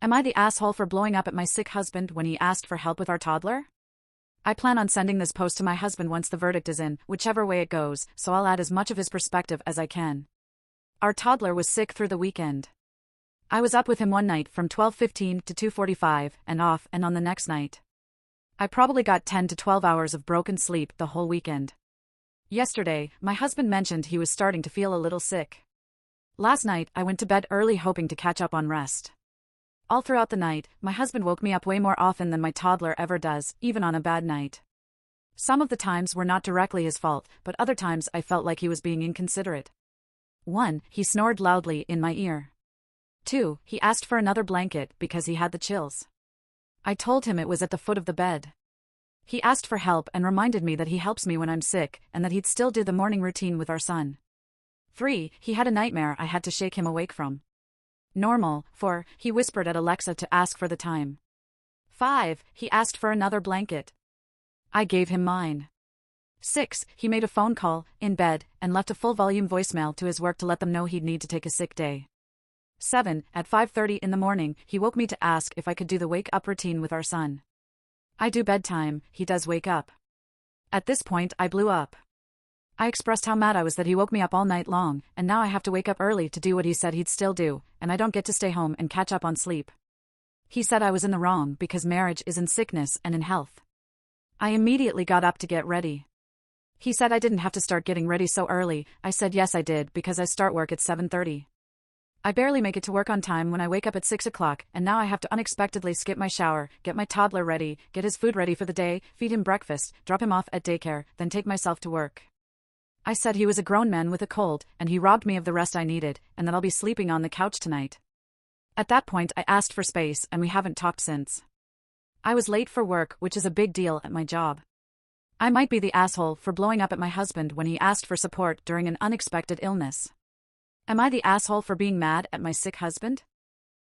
Am I the asshole for blowing up at my sick husband when he asked for help with our toddler? I plan on sending this post to my husband once the verdict is in, whichever way it goes, so I'll add as much of his perspective as I can. Our toddler was sick through the weekend. I was up with him one night from 12:15 to 2:45 and off and on the next night. I probably got 10 to 12 hours of broken sleep the whole weekend. Yesterday, my husband mentioned he was starting to feel a little sick. Last night, I went to bed early hoping to catch up on rest. All throughout the night, my husband woke me up way more often than my toddler ever does, even on a bad night. Some of the times were not directly his fault, but other times I felt like he was being inconsiderate. 1. He snored loudly in my ear. 2. He asked for another blanket because he had the chills. I told him it was at the foot of the bed. He asked for help and reminded me that he helps me when I'm sick and that he'd still do the morning routine with our son. 3. He had a nightmare I had to shake him awake from. Normal. 4. He whispered at Alexa to ask for the time. 5. He asked for another blanket. I gave him mine. 6. He made a phone call, in bed, and left a full-volume voicemail to his work to let them know he'd need to take a sick day. 7. At 5:30 in the morning, he woke me to ask if I could do the wake-up routine with our son. I do bedtime, he does wake up. At this point, I blew up. I expressed how mad I was that he woke me up all night long, and now I have to wake up early to do what he said he'd still do, and I don't get to stay home and catch up on sleep. He said I was in the wrong because marriage is in sickness and in health. I immediately got up to get ready. He said I didn't have to start getting ready so early. I said yes I did because I start work at 7:30. I barely make it to work on time when I wake up at 6 o'clock, and now I have to unexpectedly skip my shower, get my toddler ready, get his food ready for the day, feed him breakfast, drop him off at daycare, then take myself to work. I said he was a grown man with a cold, and he robbed me of the rest I needed, and that I'll be sleeping on the couch tonight. At that point I asked for space and we haven't talked since. I was late for work, which is a big deal at my job. I might be the asshole for blowing up at my husband when he asked for support during an unexpected illness. Am I the asshole for being mad at my sick husband?